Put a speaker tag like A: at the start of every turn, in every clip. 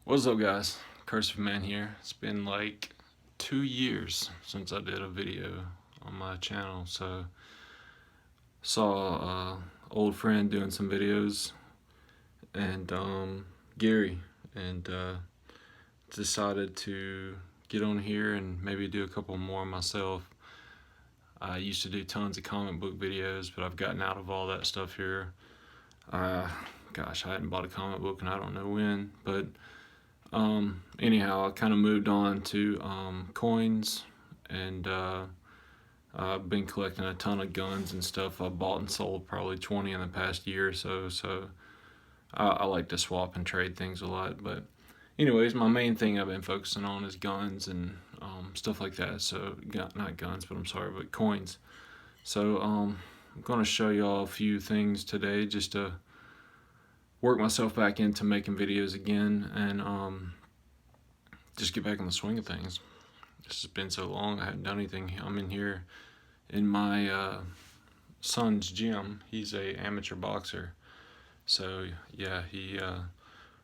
A: What's up, guys? Cursive Man here. It's been like 2 years since I did a video on my channel, so saw a old friend doing some videos, and Gary, and decided to get on here and maybe do a couple more myself. I used to do tons of comic book videos, but I've gotten out of all that stuff here. Gosh, I hadn't bought a comic book and I don't know when, but anyhow, I kind of moved on to coins, and I've been collecting a ton of guns and stuff. I bought and sold probably 20 in the past year or so, so I like to swap and trade things a lot. But anyways, my main thing I've been focusing on is guns and stuff like that. So, not guns, but I'm sorry, but coins. So I'm going to show y'all a few things today just to work myself back into making videos again, and just get back in the swing of things. This has been so long, I haven't done anything. I'm in here in my son's gym. He's a amateur boxer, so yeah, he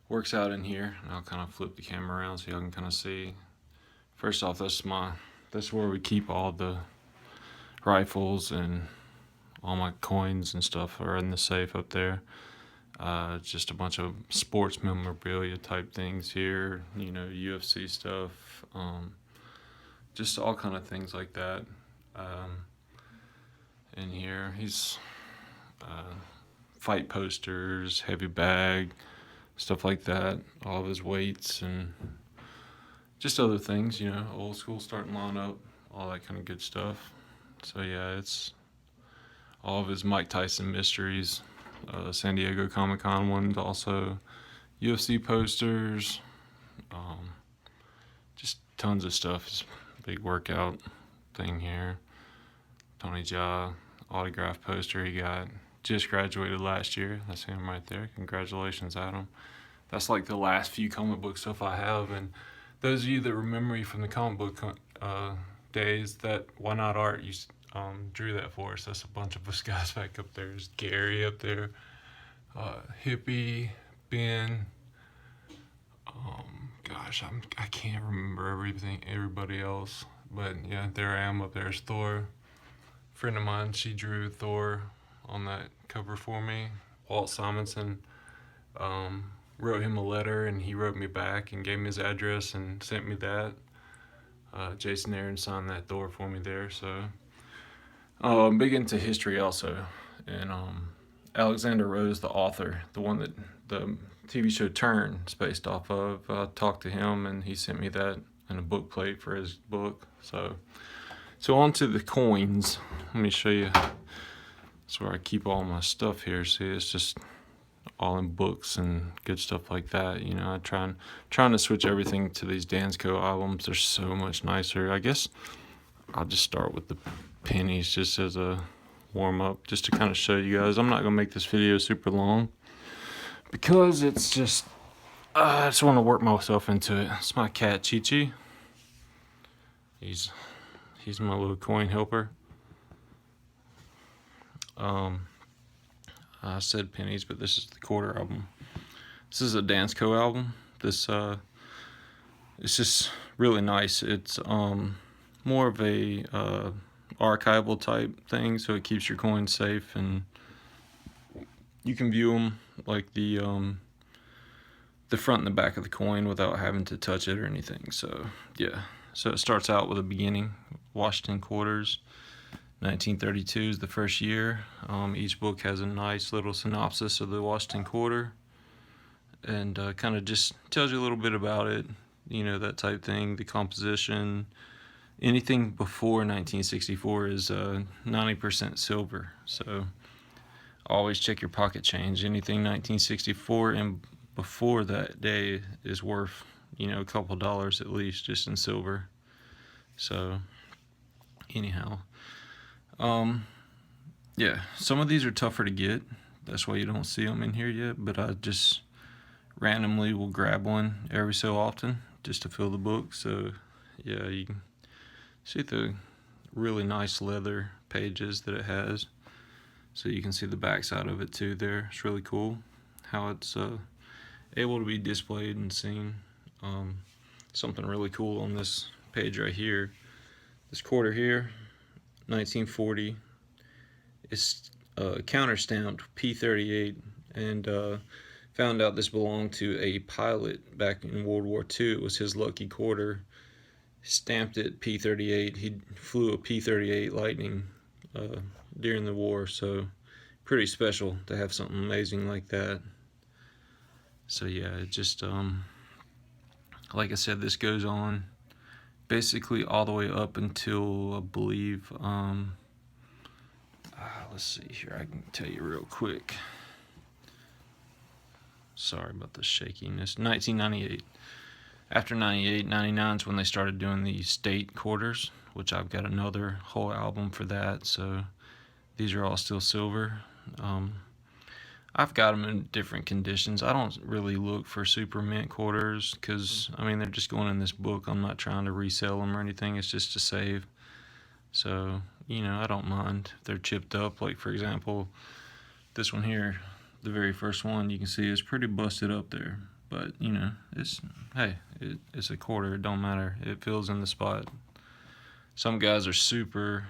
A: works out in here. And I'll kind of flip the camera around so y'all can kind of see. First off, that's where we keep all the rifles, and all my coins and stuff are in the safe up there. Just a bunch of sports memorabilia type things here, UFC stuff, just all kind of things like that. In here, he's fight posters, heavy bag, stuff like that, all of his weights, and just other things, old school starting lineup, all that kind of good stuff. So yeah, it's all of his Mike Tyson mysteries, San Diego Comic-Con ones, also UFC posters, just tons of stuff. It's a big workout thing here. Tony Jaa autograph poster he got. Just graduated last year. That's him right there. Congratulations, Adam. That's like the last few comic book stuff I have. And those of you that remember me from the comic book days, that Why Not Art drew that for us. That's a bunch of us guys back up there. There's Gary up there, Hippie, Ben. Gosh, I can't remember everybody else, but yeah, there I am up there. Is Thor. A friend of mine, she drew Thor on that cover for me. Walt Simonson wrote him a letter, and he wrote me back and gave me his address and sent me that. Jason Aaron signed that Thor for me there. So I'm big into history also, and Alexander Rose, the author, the one that the TV show Turn is based off of, I talked to him, and he sent me that and a book plate for his book. So on to the coins. Let me show you. That's where I keep all my stuff here. See, it's just all in books and good stuff like that. I trying to switch everything to these Dansco albums. They're so much nicer. I guess I'll just start with the pennies just as a warm up, just to kind of show you guys. I'm not gonna make this video super long because it's just I just want to work myself into it. It's my cat Chi Chi. He's my little coin helper. I said pennies, but this is the quarter album. This is a Dansco album. This it's just really nice. It's more of a archival type thing, so it keeps your coins safe, and you can view them like the front and the back of the coin without having to touch it or anything. So yeah, so it starts out with a beginning, Washington quarters. 1932 is the first year. Each book has a nice little synopsis of the Washington quarter, and kind of just tells you a little bit about it, that type thing, the composition. Anything before 1964 is 90% silver, so always check your pocket change. Anything 1964 and before that day is worth, a couple dollars at least, just in silver. So anyhow, yeah, some of these are tougher to get. That's why you don't see them in here yet, but I just randomly will grab one every so often just to fill the book. So yeah, you can see the really nice leather pages that it has. So you can see the back side of it too there. It's really cool how it's able to be displayed and seen. Something really cool on this page right here. This quarter here, 1940. It's counter stamped P38, and found out this belonged to a pilot back in World War II. It was his lucky quarter. Stamped it P38. He flew a P38 Lightning during the war, so pretty special to have something amazing like that. So yeah, it just like I said, this goes on basically all the way up until I believe let's see here, I can tell you real quick. Sorry about the shakiness. 1998. After 98, 99 is when they started doing the state quarters, which I've got another whole album for that. So these are all still silver. I've got them in different conditions. I don't really look for super mint quarters because, I mean, they're just going in this book. I'm not trying to resell them or anything. It's just to save. So, you know, I don't mind if they're chipped up. Like, for example, this one here, the very first one, you can see it's pretty busted up there. But, you know, it's a quarter. It don't matter. It fills in the spot. Some guys are super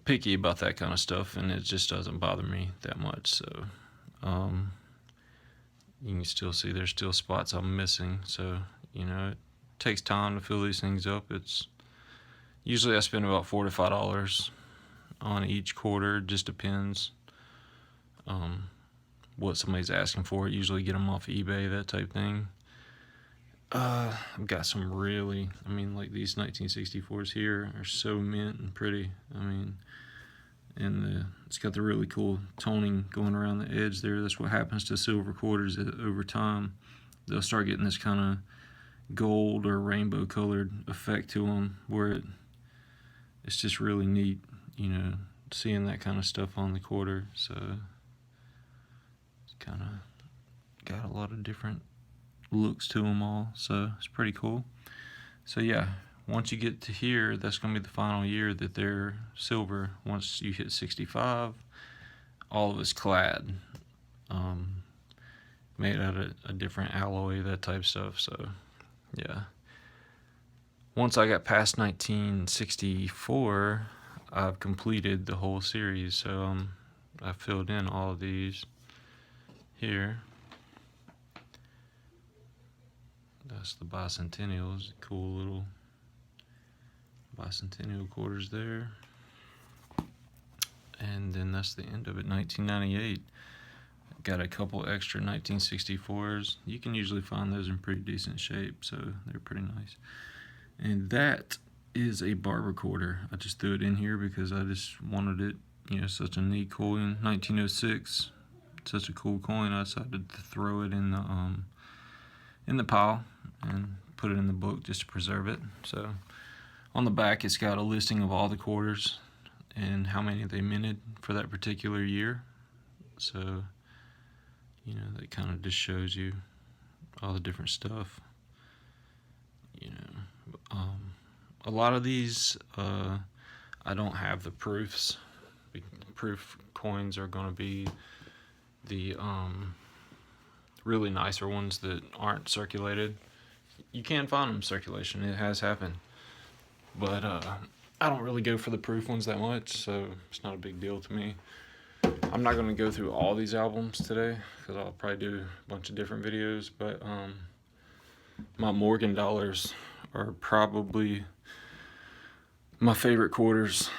A: picky about that kind of stuff, and it just doesn't bother me that much. So you can still see there's still spots I'm missing. So, you know, it takes time to fill these things up. It's usually I spend about $4 to $5 on each quarter. It just depends what somebody's asking for. I usually get them off eBay, that type thing. I've got some really, I mean, like these 1964s here are so mint and pretty. I mean, and it's got the really cool toning going around the edge there. That's what happens to silver quarters over time. They'll start getting this kind of gold or rainbow colored effect to them, where it's just really neat, you know, seeing that kind of stuff on the quarter. So it's kind of got a lot of different looks to them all, so it's pretty cool. So yeah, once you get to here, that's going to be the final year that they're silver. Once you hit 65, all of it's clad, made out of a different alloy, that type stuff. So yeah, once I got past 1964, I've completed the whole series. So I filled in all of these here. That's the bicentennials, cool little bicentennial quarters there. And then that's the end of it, 1998. Got a couple extra 1964s. You can usually find those in pretty decent shape, so they're pretty nice. And that is a barber quarter. I just threw it in here because I just wanted it, you know, such a neat coin. 1906, such a cool coin. I decided to throw it in the pile and put it in the book just to preserve it. So on the back, it's got a listing of all the quarters and how many they minted for that particular year. So, you know, that kind of just shows you all the different stuff. You know, a lot of these, I don't have the proofs. Proof coins are going to be the really nicer ones that aren't circulated. You can find them in circulation, it has happened, but I don't really go for the proof ones that much, so it's not a big deal to me. I'm not going to go through all these albums today because I'll probably do a bunch of different videos, but my Morgan dollars are probably my favorite quarters.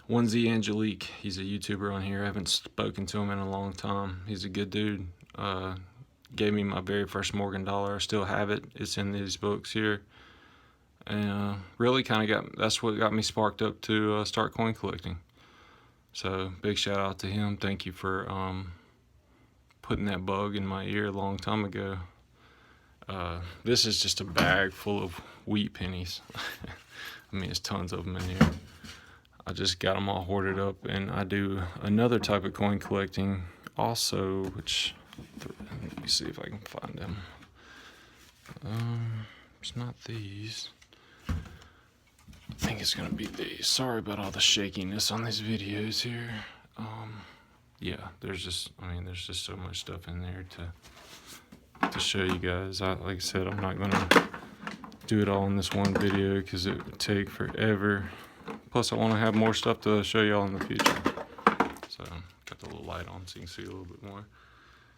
A: Onesie Angelique, he's a YouTuber on here. I haven't spoken to him in a long time. He's a good dude. Gave me my very first Morgan dollar. I still have it. It's in these books here. And really kind of that's what got me sparked up to start coin collecting. So big shout out to him. Thank you for putting that bug in my ear a long time ago. This is just a bag full of wheat pennies. I mean, there's tons of them in here. I just got them all hoarded up, and I do another type of coin collecting also, which, let me see if I can find them. It's not these. I think it's gonna be these. Sorry about all the shakiness on these videos here. Yeah, there's just so much stuff in there to show you guys. Like I said, I'm not gonna do it all in this one video because it would take forever. Plus, I want to have more stuff to show y'all in the future. So, got the little light on so you can see a little bit more.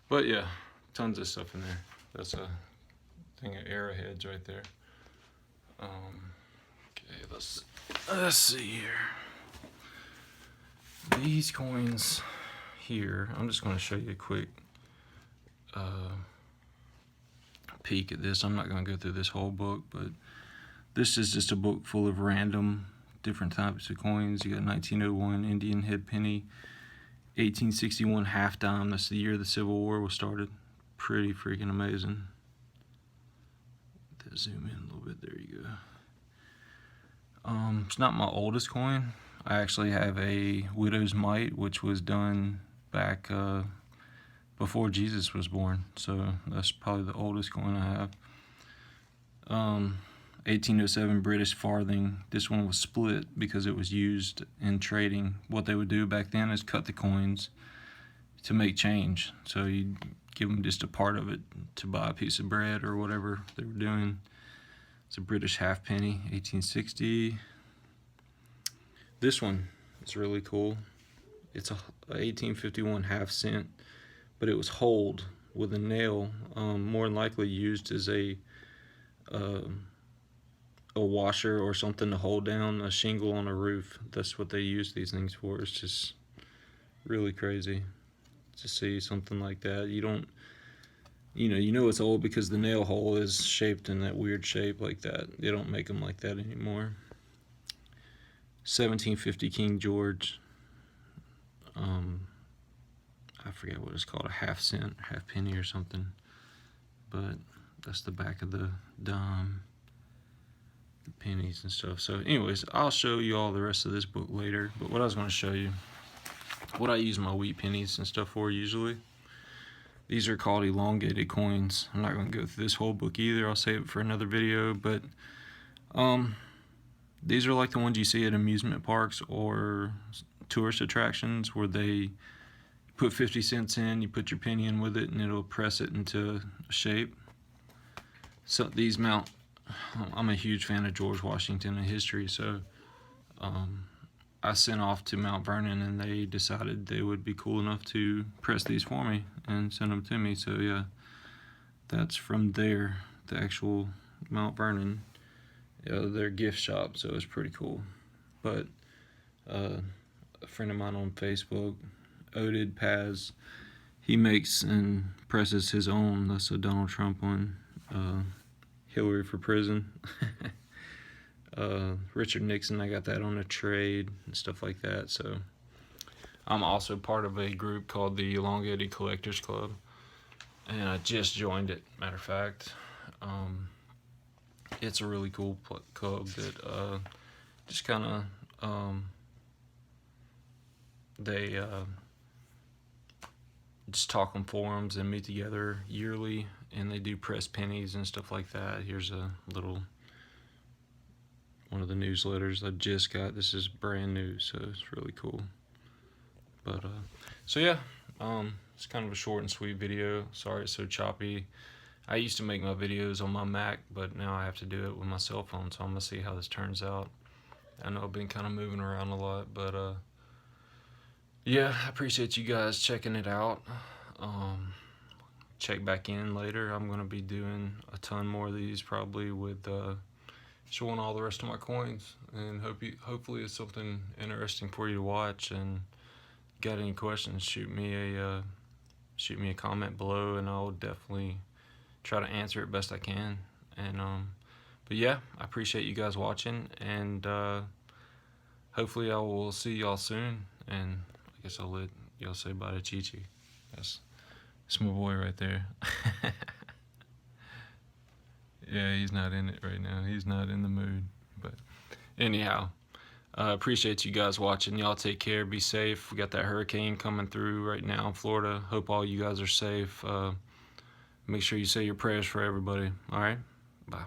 A: But yeah, tons of stuff in there. That's a thing of arrowheads right there. Okay, let's see here. These coins here, I'm just going to show you a quick peek at this. I'm not going to go through this whole book, but this is just a book full of random different types of coins. You got 1901 Indian head penny, 1861 half dime. That's the year the Civil War was started. Pretty freaking amazing. Let's zoom in a little bit. There you go. It's not my oldest coin. I actually have a widow's mite, which was done back before Jesus was born. So that's probably the oldest coin I have. 1807 British farthing. This one was split because it was used in trading. What they would do back then is cut the coins to make change. So you'd give them just a part of it to buy a piece of bread or whatever they were doing. It's a British halfpenny, 1860. This one is really cool. It's a 1851 half cent, but it was holed with a nail, more than likely used as a washer or something to hold down a shingle on a roof. That's what they use these things for. It's just really crazy to see something like that. You know it's old because the nail hole is shaped in that weird shape like that. They don't make them like that anymore. 1750 King George. I forget what it's called, a half cent, half penny or something. But that's the back of the dime, the pennies and stuff. So anyways, I'll show you all the rest of this book later. But what I was going to show you, what I use my wheat pennies and stuff for usually. These are called elongated coins. I'm not going to go through this whole book either. I'll save it for another video. But these are like the ones you see at amusement parks or tourist attractions where they put 50 cents in, you put your penny in with it, and it'll press it into a shape. So these mount, I'm a huge fan of George Washington and history, so I sent off to Mount Vernon and they decided they would be cool enough to press these for me and send them to me. So yeah, that's from there, the actual Mount Vernon, their gift shop, so it's pretty cool. But a friend of mine on Facebook, Oded Paz, he makes and presses his own. That's a Donald Trump one. Hillary for prison. Richard Nixon, I got that on a trade and stuff like that. So I'm also part of a group called the Elongated Collectors Club, and I just joined it, matter of fact. It's a really cool club that just kind of they just talk on forums and meet together yearly, and they do press pennies and stuff like that. Here's a little one of the newsletters I just got. This is brand new, so it's really cool. But so yeah, it's kind of a short and sweet video. Sorry it's so choppy. I used to make my videos on my Mac, but now I have to do it with my cell phone, so I'm gonna see how this turns out. I know I've been kind of moving around a lot, but yeah, I appreciate you guys checking it out. Check back in later. I'm gonna be doing a ton more of these, probably with showing all the rest of my coins, and hopefully it's something interesting for you to watch. And got any questions, shoot me a comment below, and I'll definitely try to answer it best I can. And but yeah, I appreciate you guys watching, and hopefully I will see y'all soon. And I guess I'll let y'all say bye to Chi-Chi. That's my boy right there. Yeah, he's not in it right now. He's not in the mood. But anyhow, appreciate you guys watching. Y'all take care. Be safe. We got that hurricane coming through right now in Florida. Hope all you guys are safe. Make sure you say your prayers for everybody. All right? Bye.